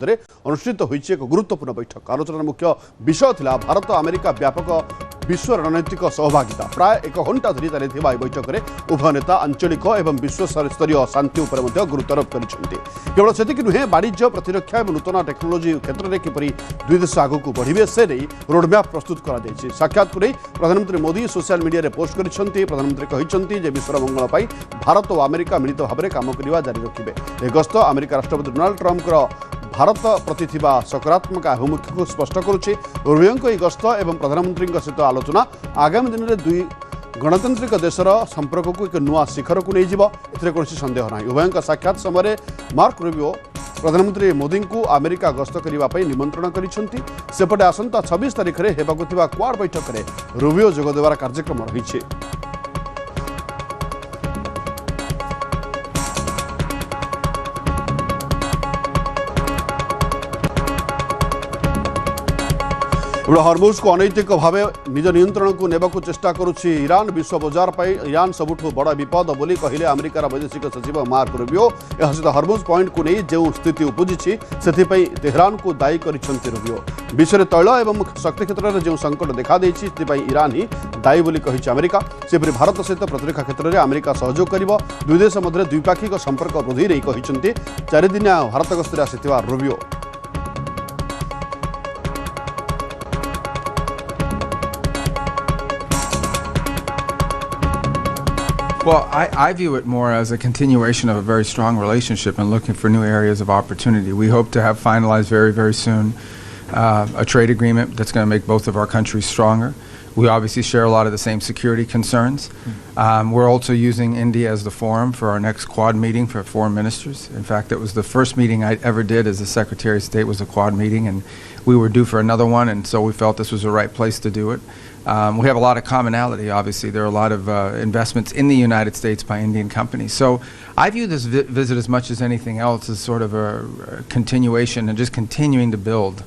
अनुष्ठित होइछि एक गुरुत्वपूर्ण बैठक। आलोचनार मुख्य विषय थिला भारत अमेरिका व्यापक विश्व रणनैतिक सहभागिता। प्राय 1 घंटा धरी चलिथिबा बैठक में उभय नेता आंचलिक और विश्व स्तरीय शांति उपर गुरुत्वारोप करिसेंति। केवल सेतिक नुहे बाणिज्य प्रतिरक्षा और नूतन टेक्नोलोजी क्षेत्र में किपरि दुई देश आगक बढ़िबे से नहीं रोडमैप प्रस्तुत करा जायछि। साक्षात को प्रधानमंत्री मोदी सोशल मीडिया रे पोस्ट करिसेंति। प्रधानमंत्री कहिसेंति जे विश्वर मंगल पाई भारत और अमेरिका मिलित भाव में काम करबा जारी रखिबे। ए गस्त अमेरिका राष्ट्रपति डोनाल्ड ट्रम्प भारत प्रति सकारात्मक आभिमुख्य को स्पष्ट करुच्ची। रुबियों गस्त एवं प्रधानमंत्री सहित आलोचना आगामी दिन में दुई गणतांत्रिक देशर संपर्क को एक नुआ शिखर को नहीं कौन सन्देह ना। उभयों साक्षात समय मार्क रुबियो प्रधानमंत्री मोदी को अमेरिका गस्त करने निमंत्रण करपटे आसंता 26 तारिख में होगा क्वाड बैठक में रुबियो जोगदेवार कार्यक्रम रही। हरमुज को अनैतिक भाव निज नियंत्रण को नेबा को चेष्टा करुछि ईरान। विश्व बजार पर ईरान सबुठु बड़ विपद बोली कहले अमेरिकार वैदेशिक सचिव मार्क रुबियो। यह सहित हरमुज पॉइंट को नहीं जो स्थिति उपजी से तेहरान को दायी करिसेंति रुबियो। विश्व तैल एवं शक्ति क्षेत्र में जो संकट देखा ईरान ही दायी बोली कहिछि अमेरिका। सेपरि भारत सहित प्रतिरक्षा क्षेत्र में अमेरिका सहयोग करिबो। दुई देश मध्य द्विपाक्षिक संपर्क वृद्धि नहीं कहिसेंति 4 दिनिया भारत गस्ତରେ आसिथिबा Rubio. Well, I view it more as a continuation of a very strong relationship and looking for new areas of opportunity. We hope to have finalized very, very soon a trade agreement that's going to make both of our countries stronger. We obviously share a lot of the same security concerns. We're also using India as the forum for our next Quad meeting for foreign ministers. In fact, it was the first meeting I ever did as the Secretary of State was a Quad meeting, and we were due for another one, and so we felt this was the right place to do it. We have a lot of commonality, obviously. There are a lot of investments in the United States by Indian companies. So I view this visit as much as anything else as sort of a continuation and just continuing to build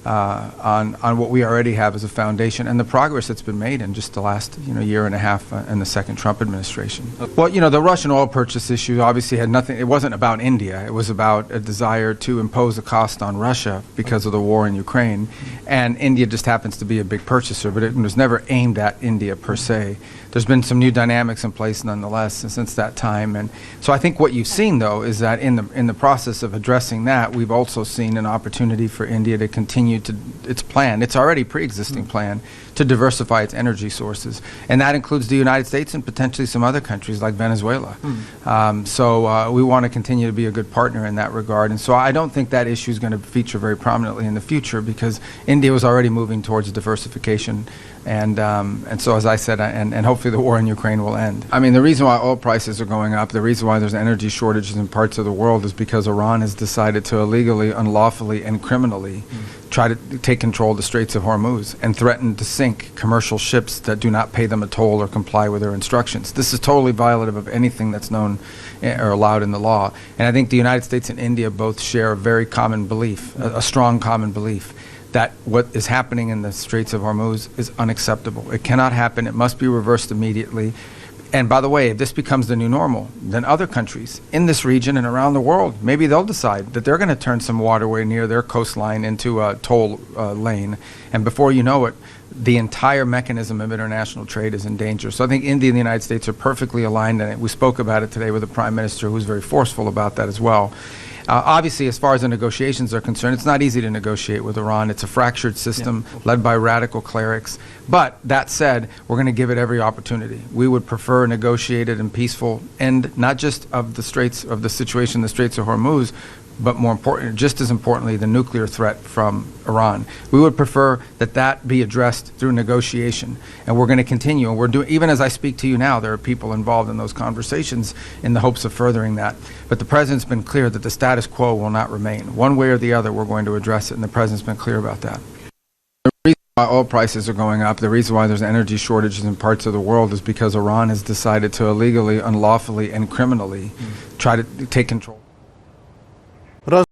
on what we already have as a foundation and the progress that's been made in just the last year and a half in the second Trump administration. Well, the Russian oil purchase issue obviously had nothing, it wasn't about India. It was about a desire to impose a cost on Russia because of the war in Ukraine. And India just happens to be a big purchaser, but it was never aimed at India per se. There's been some new dynamics in place nonetheless since that time. And so I think what you've seen, though, is that in the process of addressing that, we've also seen an opportunity for India to continue to its plan, its already pre-existing plan, to diversify its energy sources. And that includes the United States and potentially some other countries like Venezuela. So we want to continue to be a good partner in that regard. And so I don't think that issue is going to feature very prominently in the future because India was already moving towards diversification. And so, as I said, and hopefully the war in Ukraine will end. I mean, the reason why oil prices are going up, the reason why there's energy shortages in parts of the world is because Iran has decided to illegally, unlawfully, and criminally try to take control of the Straits of Hormuz and threaten to sink commercial ships that do not pay them a toll or comply with their instructions. This is totally violative of anything that's known or allowed in the law. And I think the United States and India both share a very common belief, a strong common belief, that what is happening in the Straits of Hormuz is unacceptable. It cannot happen. It must be reversed immediately. And by the way, if this becomes the new normal, then other countries in this region and around the world, maybe they'll decide that they're going to turn some waterway near their coastline into a toll lane. And before you know it, the entire mechanism of international trade is in danger. So I think India and the United States are perfectly aligned in it. We spoke about it today with the Prime Minister, who was very forceful about that as well. Obviously, as far as the negotiations are concerned, it's not easy to negotiate with Iran. It's a fractured system led by radical clerics. But that said, we're going to give it every opportunity. We would prefer a negotiated and peaceful end, not just of the situation in the Straits of Hormuz, but more important, just as importantly, the nuclear threat from Iran. We would prefer that be addressed through negotiation, and we're going to continue. And we're doing, even as I speak to you now, there are people involved in those conversations in the hopes of furthering that. But the president's been clear that the status quo will not remain. One way or the other, we're going to address it, and the president's been clear about that. The reason why oil prices are going up, the reason why there's energy shortages in parts of the world is because Iran has decided to illegally, unlawfully, and criminally try to take control.